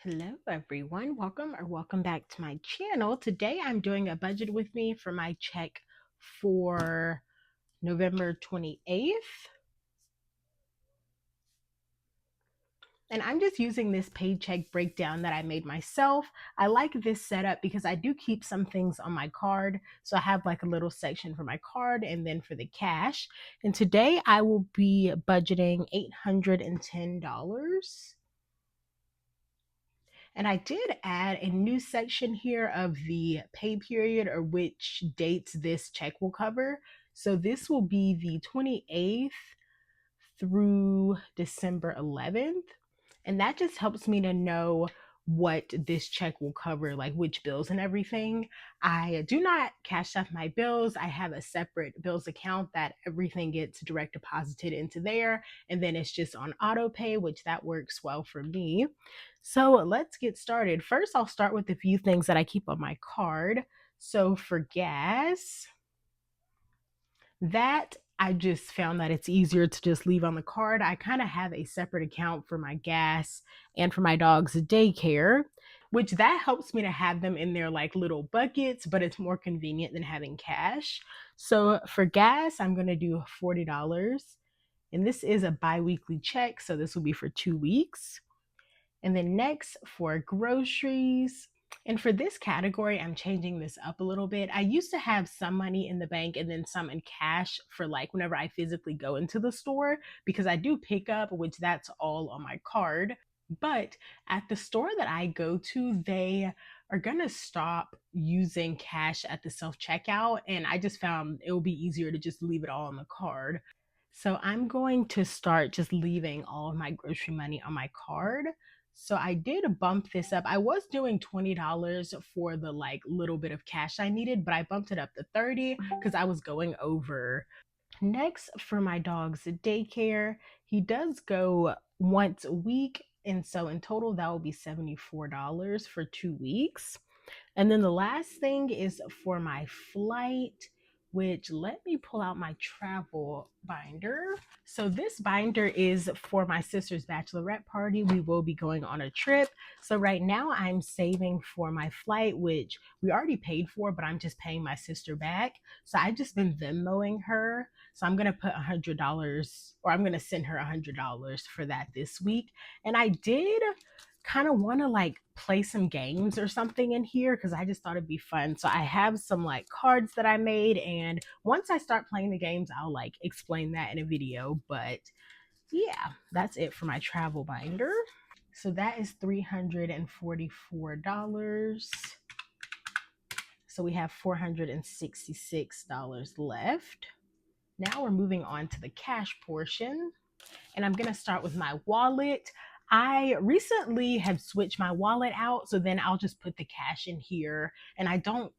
Hello everyone, welcome back to my channel. Today I'm doing a budget with me for my check for November 28th. And I'm just using this paycheck breakdown that I made myself. I like this setup because I do keep some things on my card. So I have like a little section for my card and then for the cash. And today I will be budgeting $810. And I did add a new section here of the pay period or which dates this check will cover. So this will be the 28th through December 11th. And that just helps me to know what this check will cover, like which bills and everything. I do not cash out my bills. I have a separate bills account that everything gets direct deposited into there. And then it's just on auto pay, which that works well for me. So let's get started. First, I'll start with a few things that I keep on my card. So for gas, that I just found that it's easier to just leave on the card. I kind of have a separate account for my gas and for my dog's daycare, which that helps me to have them in their like little buckets, but it's more convenient than having cash. So for gas, I'm going to do $40. And this is a bi-weekly check, so this will be for 2 weeks. And then next for groceries. And for this category, I'm changing this up a little bit. I used to have some money in the bank and then some in cash for like whenever I physically go into the store because I do pick up, which that's all on my card. But at the store that I go to, they are going to stop using cash at the self checkout. And I just found it will be easier to just leave it all on the card. So I'm going to start just leaving all of my grocery money on my card. So I did bump this up. I was doing $20 for the like little bit of cash I needed, but I bumped it up to 30 because I was going over. Next, for my dog's daycare, he does go once a week. And so in total, that will be $74 for 2 weeks. And then the last thing is for my flight, which let me pull out my travel binder. So this binder is for my sister's bachelorette party. We will be going on a trip. So right now I'm saving for my flight, which we already paid for, but I'm just paying my sister back. So I just been Venmoing her. So I'm gonna put $100, or I'm gonna send her $100 for that this week. And I did kind of want to like play some games or something in here because I just thought it'd be fun. So I have some like cards that I made, and once I start playing the games, I'll like explain that in a video. But yeah, that's it for my travel binder. So that is $344. So we have $466 left. Now we're moving on to the cash portion. And I'm going to start with my wallet. I recently have switched my wallet out, so then I'll just put the cash in here and I don't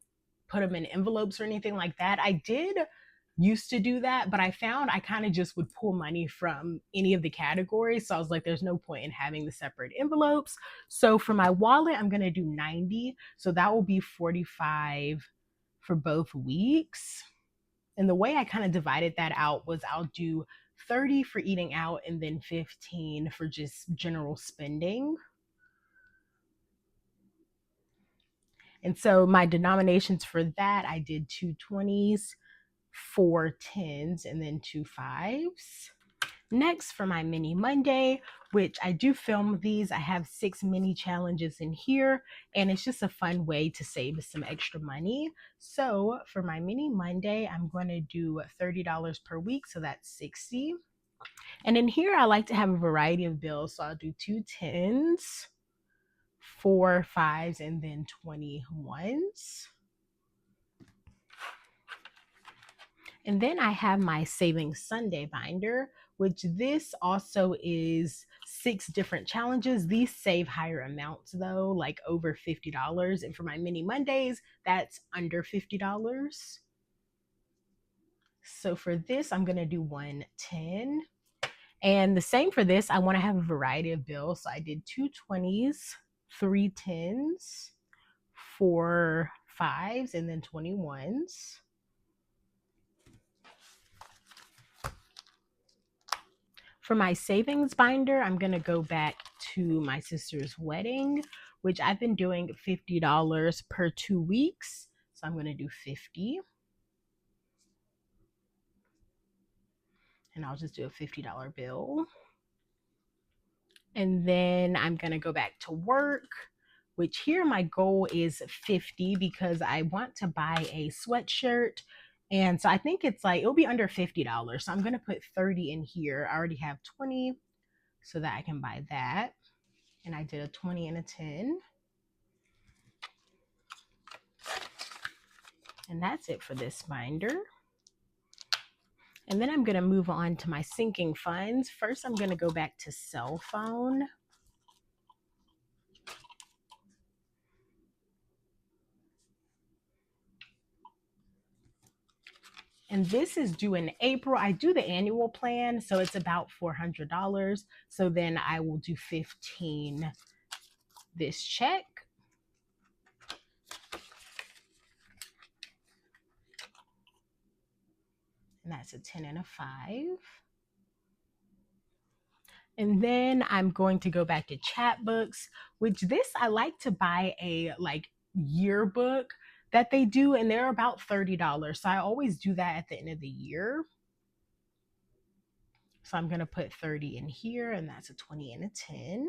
put them in envelopes or anything like that. I did used to do that, but I found I kind of just would pull money from any of the categories. So I was like, there's no point in having the separate envelopes. So for my wallet, I'm going to do 90. So that will be 45 for both weeks. And the way I kind of divided that out was I'll do 30 for eating out and then 15 for just general spending. And so my denominations for that, I did 2 20s, 4 10s, and then 2 5s. Next, for my mini Monday, which I do film these, I have 6 mini challenges in here, and it's just a fun way to save some extra money. So for my mini Monday, I'm going to do $30 per week, so that's 60. And in here, I like to have a variety of bills, so I'll do 2 10s, 4 5s, and then 21s. And then I have my Savings Sunday binder, which this also is 6 different challenges. These save higher amounts though, like over $50. And for my mini Mondays, that's under $50. So for this, I'm gonna do 110. And the same for this, I wanna have a variety of bills. So I did 2 20s, 3 10s, 4 5s, and then 21s. For my savings binder, I'm going to go back to my sister's wedding, which I've been doing $50 per 2 weeks. So I'm going to do 50. And I'll just do a $50 bill. And then I'm going to go back to work, which here my goal is 50 because I want to buy a sweatshirt. And so I think it's like, it'll be under $50. So I'm going to put 30 in here. I already have 20 so that I can buy that. And I did a 20 and a 10. And that's it for this binder. And then I'm going to move on to my sinking funds. First, I'm going to go back to cell phone. And this is due in April. I do the annual plan, so it's about $400. So then I will do 15 this check. And that's a 10 and a 5. And then I'm going to go back to Chatbooks, which this I like to buy a yearbook that they do, and they're about $30. So I always do that at the end of the year. So I'm going to put 30 in here, and that's a 20 and a 10.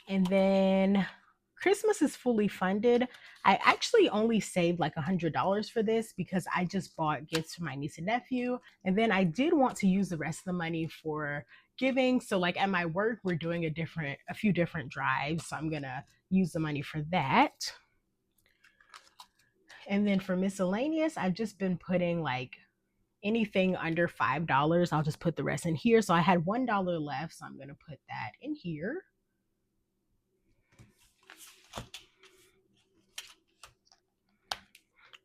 And then Christmas is fully funded. I actually only saved like $100 for this because I just bought gifts for my niece and nephew. And then I did want to use the rest of the money for giving. So like at my work, we're doing a few different drives. So I'm going to use the money for that. And then for miscellaneous, I've just been putting like anything under $5. I'll just put the rest in here. So I had $1 left. So I'm going to put that in here.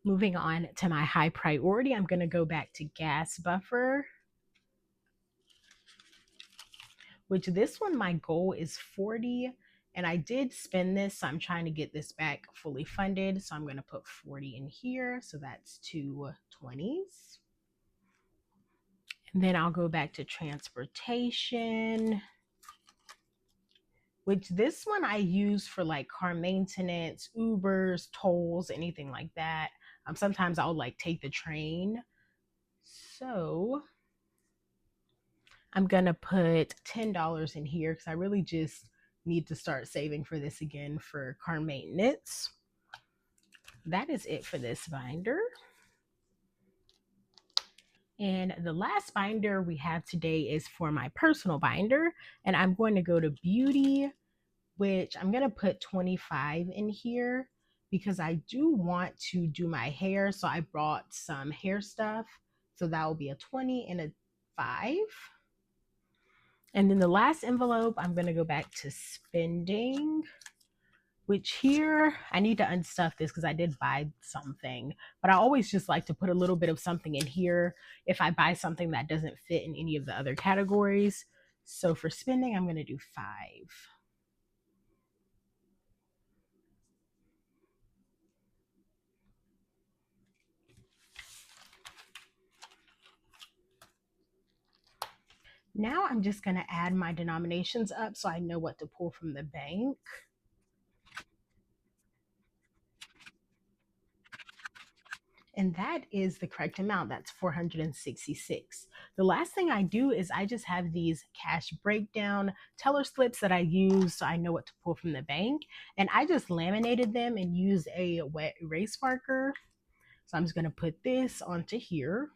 Moving on to my high priority, I'm going to go back to gas buffer, which this one, my goal is 40. And I did spend this, so I'm trying to get this back fully funded. So I'm going to put 40 in here. So that's 2 20s. And then I'll go back to transportation, which this one I use for like car maintenance, Ubers, tolls, anything like that. Sometimes I'll like take the train. So I'm going to put $10 in here because I really just need to start saving for this again for car maintenance. That is it for this binder. And the last binder we have today is for my personal binder. And I'm going to go to beauty, which I'm going to put 25 in here because I do want to do my hair. So I brought some hair stuff. So that will be a 20 and a 5. And then the last envelope, I'm going to go back to spending, which here I need to unstuff this because I did buy something, but I always just like to put a little bit of something in here if I buy something that doesn't fit in any of the other categories. So for spending, I'm going to do 5. Now I'm just going to add my denominations up so I know what to pull from the bank. And that is the correct amount. That's 466. The last thing I do is I just have these cash breakdown teller slips that I use so I know what to pull from the bank. And I just laminated them and used a wet erase marker. So I'm just going to put this onto here.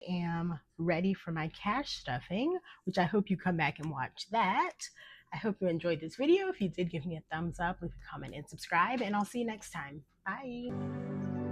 Am ready for my cash stuffing, which I hope you come back and watch that. I hope you enjoyed this video. If you did, give me a thumbs up, leave a comment, and subscribe, and I'll see you next time. Bye.